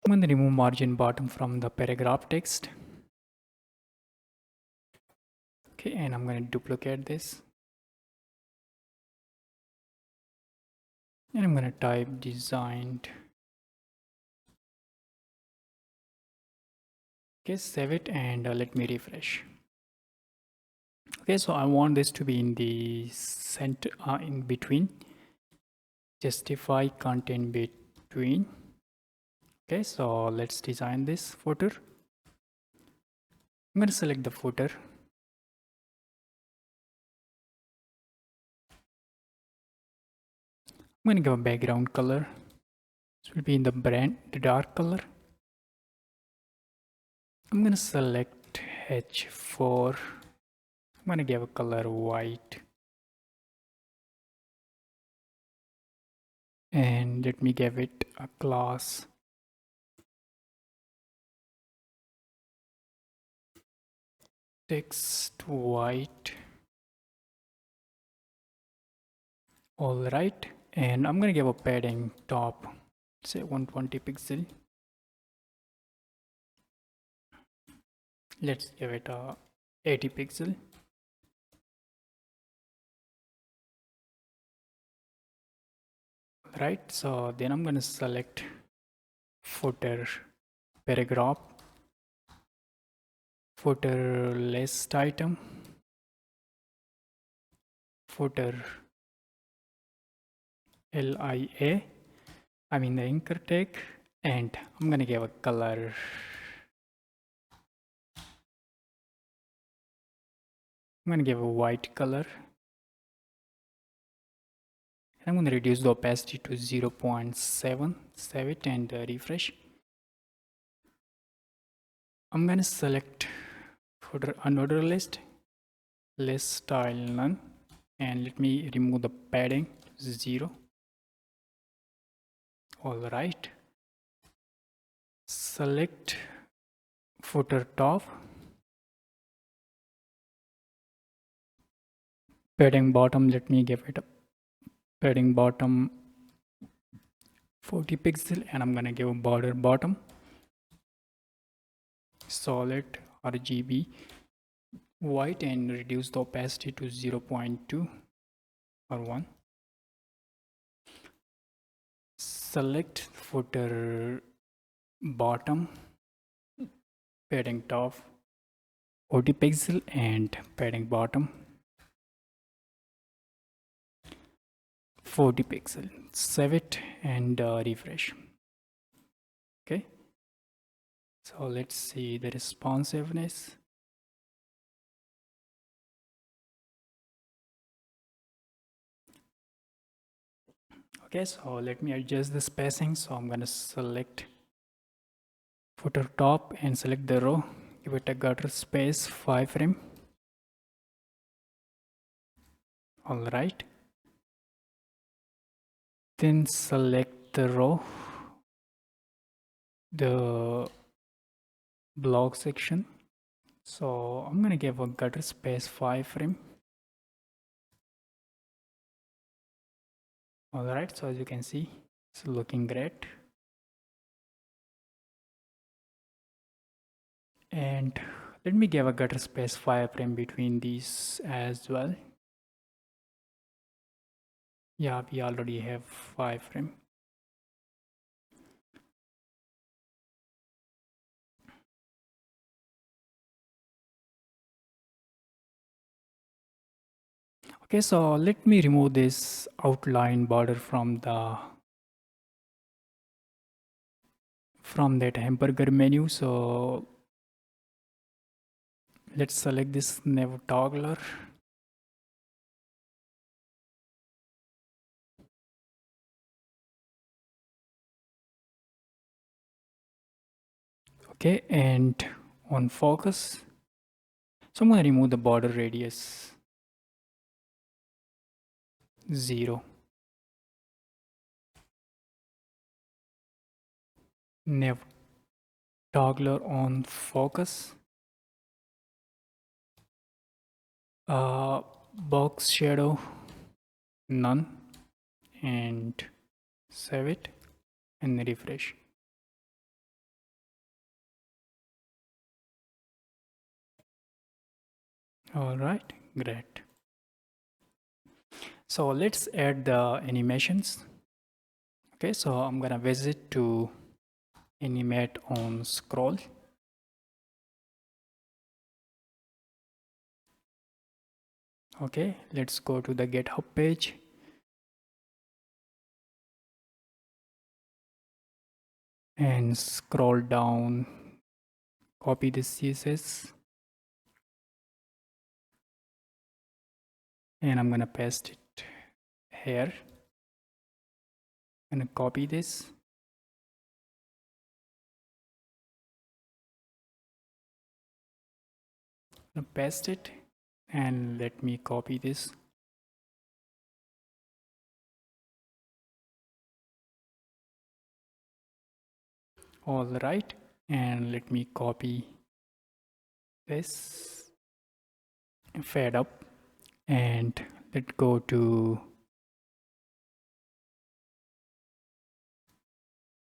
I'm going to remove margin bottom from the paragraph text. Okay, and I'm going to duplicate this. And I'm going to type designed. Okay, save it and let me refresh. Okay, so I want this to be in the center, in between. Justify content between. Okay, so let's design this footer. I'm going to select the footer. I'm going to give a background color. This will be in the dark color. I'm going to select H4. I'm going to give a color white. And let me give it a class. Text white. All right. And I'm going to give a padding top, say 120 pixel. Let's give it a 80 pixel. Right, so then I'm going to select footer paragraph, footer list item, footer LIA, I mean the anchor tag, and I'm going to give a color. I'm going to give a white color. I'm going to reduce the opacity to 0.7, save it and refresh. I'm going to select footer unordered list style none, and let me remove the padding 0. All right, select footer top, padding bottom, let me give it a padding bottom 40 pixel, and I'm gonna give a border bottom solid RGB white and reduce the opacity to 0.2 or 1. Select footer bottom, padding top 40 pixel and padding bottom 40 pixel. Save it and refresh. Okay, so let's see the responsiveness. Okay, so let me adjust the spacing. So I'm gonna select footer top and select the row, give it a gutter space 5 frame. All right, then select the row, the block section. So I'm gonna give a gutter space 5 frame. All right, so as you can see, it's looking great. And let me give a gutter space 5 frame between these as well. Yeah, we already have 5 frame. Okay, so let me remove this outline border from that hamburger menu. So let's select this nav toggler. Okay, and on focus, So I'm going to remove the border radius 0. Never toggler on focus. Box shadow none, and save it and refresh. All right, great. So let's add the animations. Okay, so I'm gonna visit to animate on scroll. Okay, let's go to the GitHub page. And scroll down, copy the CSS. And I'm gonna paste it here. I'm gonna copy this. I'm gonna paste it, and let me copy this. All right, and let me copy this, fade up, and let's go to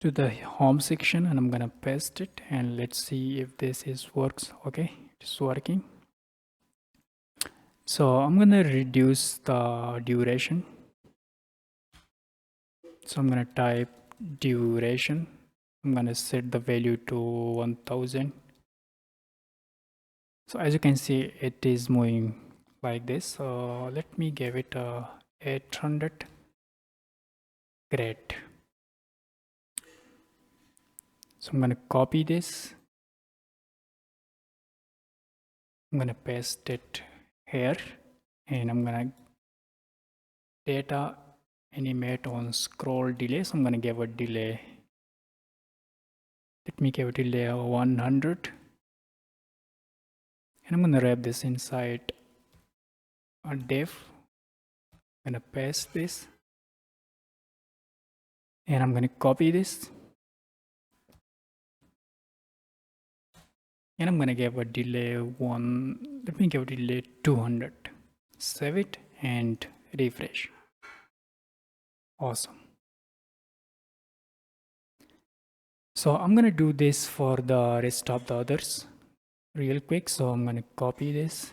the home section, and I'm gonna paste it, and let's see if this works. Okay, it's working. So I'm gonna reduce the duration. So I'm gonna type duration. I'm gonna set the value to 1000. So as you can see, it is moving like this. So let me give it a 800. Great. So I'm gonna copy this. I'm gonna paste it here, and I'm gonna data animate on scroll delay. So I'm gonna give a delay. Let me give a delay of 100. And I'm gonna wrap this inside a div. I'm gonna paste this, and I'm gonna copy this, and I'm gonna give a delay let me give a delay 200. Save it and refresh. Awesome. So I'm gonna do this for the rest of the others real quick. So I'm gonna copy this.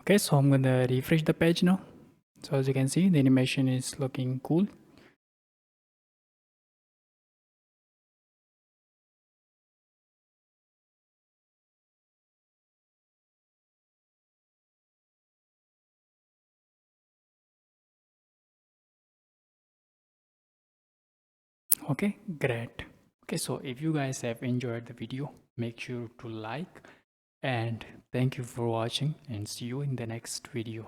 Okay, so I'm gonna refresh the page now. So as you can see, the animation is looking cool. Okay, great. Okay, so if you guys have enjoyed the video, make sure to like, and thank you for watching, and see you in the next video.